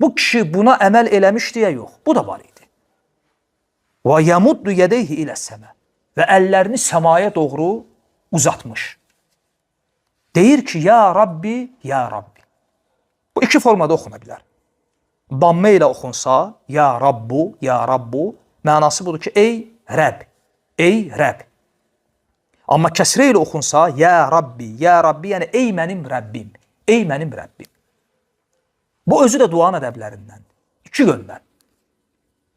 Bu kişi buna əməl eləmiş deyə yox. Bu da var idi. Və yamuddu yedeyhi iləs-səmə. Və əllərini səmaya doğru uzatmış. Deyir ki, ya Rabbi, ya Rabbi. Bu iki formada oxuna bilər. Dammə ilə oxunsa, ya Rabbu, ya Rabbu, mənası budur ki, ey Rəbb, ey Rəbb. Amma kəsrə ilə oxunsa, ya Rabbi, yəni ey mənim Rəbbim, ey mənim Rəbbim. Bu özü də duanın ədəblərindəndir. İki yöndən.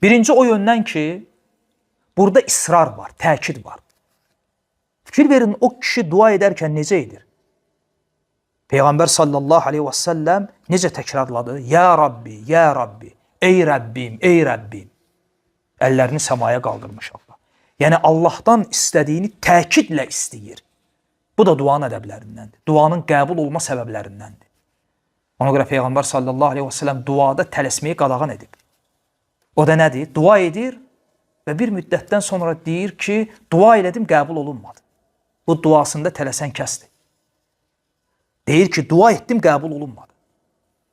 Birinci o yöndən ki, burada israr var, təkid var. Fikir verin, o kişi dua edərkən necə edir? Peyğəmbər sallallahu aleyhi və səlləm necə təkrarladı? Ya Rabbi, ya Rabbi, ey Rəbbim, ey Rəbbim. Əllərini səmaya qaldırmış Allah. Yəni Allahdan istədiyini təkidlə istəyir. Bu da duanın ədəblərindəndir. Duanın qəbul olma səbəblərindəndir. Ona görə Peyğəmbər sallallahu aleyhi və səlləm duada tələsməyi qadağan edib. O da nədir? Dua edir və bir müddətdən sonra deyir ki, dua elədim, qəbul olunmadı. Bu duasında tələsən kəsdir. Deyir ki, dua etdim, qəbul olunmadı.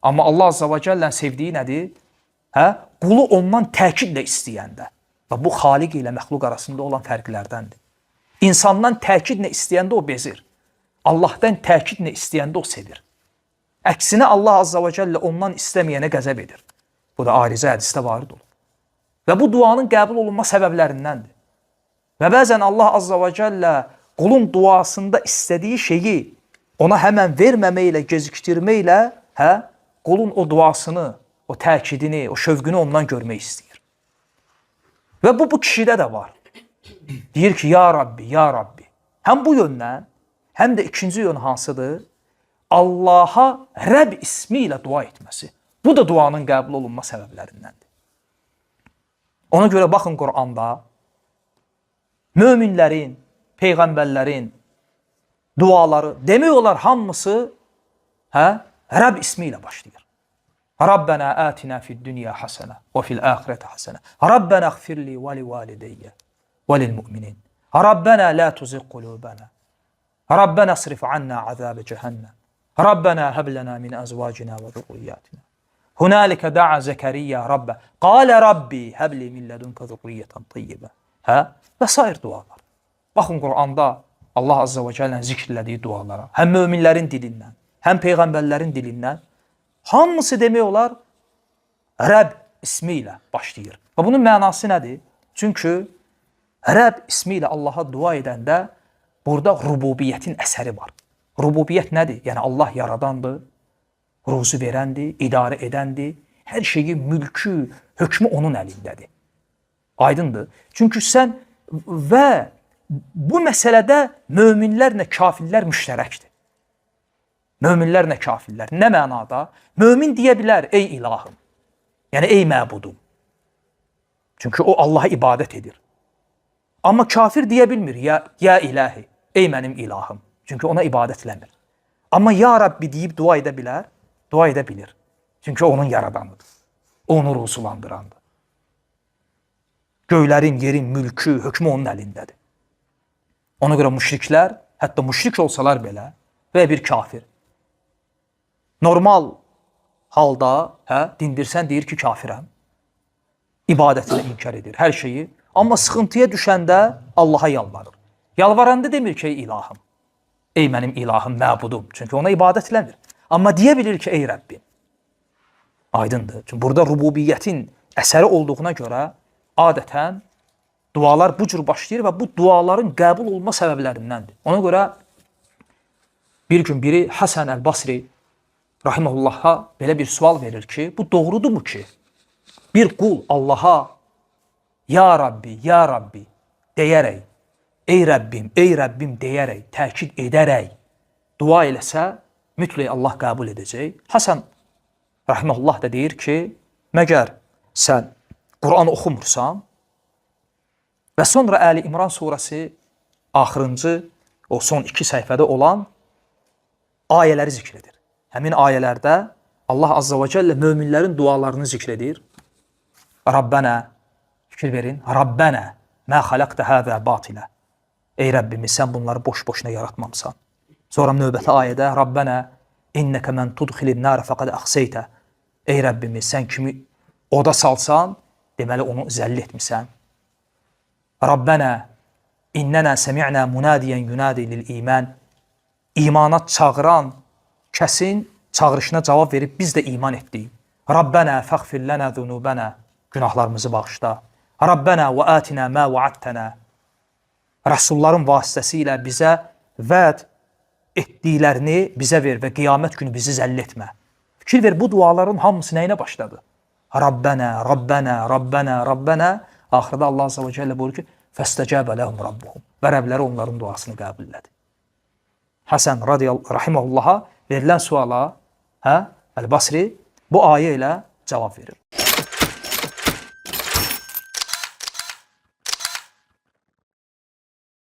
Amma Allah Azza və Cəllənin sevdiyi nədir? Qulu ondan təkidlə istəyəndə. Və bu xaliq ilə məxluq arasında olan fərqlərdəndir. İnsandan təkidlə istəyəndə o bezir. Allahdan təkidlə istəyəndə o sevir. Əksinə Allah Azza və Cəllə ondan istəməyənə qəzəb edir. Bu da arizə hədisdə varid olur. Və bu duanın qəbul olunma səbəblərindəndir. Və bəzən Allah Azza və Cəllə qulun duasında istədiyi şeyi ona həmən verməməklə, gecikdirməklə, qulun o duasını, o təkidini, o şövqünü ondan görmək istəyir. Və bu kişidə də var. Deyir ki, ya Rabbi, ya Rabbi. Həm bu yöndən, həm də ikinci yön hansıdır? Allaha Rəbb ismi ilə dua etməsi. Bu da duanın qəbul olunma səbəblərindəndir. Ona görə baxın Quranda möminlərin, peyğəmbərlərin duaları, demək olar hamısı Rəbb ismi ilə başlayır. Rabbena atina fid dünya hasana və fil axirati hasana. Rabbena ighfirli və li valideyyə və lil mu'minin. Rabbena la tuzigh qulubana. Rabbena isrif anna azab cehennəm. Rabbena hab lana min azwajina və zurriyyatina. Hunalika da'a Zekeriya Rabbe. Qala Rabbi hab li min ladunka zurriyyatan tayyibə. Və sair dualar. Baxın Quranda Allah Azza və Cəllənin zikr elədiyi dualara, həm möminlərin dilindən, həm peyğəmbərlərin dilindən hamısı demək olar Rəbb ismi ilə başlayır. Və bunun mənası nədir? Çünki Rəbb ismi ilə Allaha dua edəndə burada rububiyyətin əsəri var. Rububiyyət nədir? Yəni Allah yaradandır, ruzu verəndir, idarə edəndir, hər şeyi, mülkü, hökmü onun əlindədir. Aydındır. Çünki sən və bu məsələdə möminlərlə kafirlər müştərəkdir. Möminlərlə kafirlər. Nə mənada? Mömin deyə bilər, ey ilahım. Yəni, ey məbudum. Çünki o Allaha ibadət edir. Amma kafir deyə bilmir, ya ilahi, ey mənim ilahım. Çünki ona ibadət eləmir. Amma ya Rabbi deyib dua edə bilər, dua edə bilir. Çünki onun yaradanıdır. Onu ruzulandırandır. Göylərin, yerin, mülkü, hökmü onun əlindədir. Ona görə müşriklər, hətta müşrik olsalar belə və bir kafir, normal halda dindirsən deyir ki, kafirəm. İbadətini inkar edir, hər şeyi. Amma sıxıntıya düşəndə Allaha yalvarır. Yalvaranda demir ki, ey ilahım, ey mənim ilahım, məbudum. Çünki ona ibadət eləmir. Amma deyə bilir ki, ey Rəbbim. Aydındır. Çünki burada rububiyyətin əsəri olduğuna görə adətən dualar bu cür başlayır və bu duaların qəbul olma səbəblərindəndir. Ona görə bir gün biri Həsən Əl-Basri rahiməhullah'a belə bir sual verir ki, bu doğrudurmu ki, bir qul Allaha ya Rabbi deyərək, ey Rəbbim deyərək, təkid edərək dua eləsə, mütləq Allah qəbul edəcək. Həsən rahimehullah da deyir ki, məgər sən Quran oxumursan və sonra Əli İmran surəsi axırıncı, o son 2 səhifədə olan ayələri zikr edir. Həmin ayələrdə Allah Azza və Cəllə möminlərin dualarını zikr edir. Rabbənə, fikir verin, Rabbənə, mə xaləqtə həzə batilə. Ey Rəbbimiz, sən bunları boş-boşuna yaratmamısan. Sonra növbəti ayədə Rabbənə, innəkə mən tudxilin nərə fəqəd əxseytə. Ey Rəbbimiz, sən kimi oda salsan, deməli onu zəll etmisən. Rabbənə innənə səmi'nə munadiyyən yunadi lil iman. İmana çağıran kəsin çağırışına cavab verib biz də iman etdik. Rabbənə fəğfir lənə zunubənə. Günahlarımızı bağışla. Rabbənə və atinə mə vəaddənə. Rəsulların vasitəsilə bizə vəd etdiklərini bizə ver və qiyamət günü bizi zəll etmə. Fikir ver, bu duaların hamısı nəyinə başladı? Rabbənə, Rabbənə, Rabbənə, Rabbənə. Axırda Allah Azze və Cəllə buyurur ki, fəstəcəbə ləhum Rabbuhum. Və Rəbləri onların duasını qəbul elədi. Həsən rahiməhullaha verilən suala Əl-Basri bu ayə ilə cavab verir.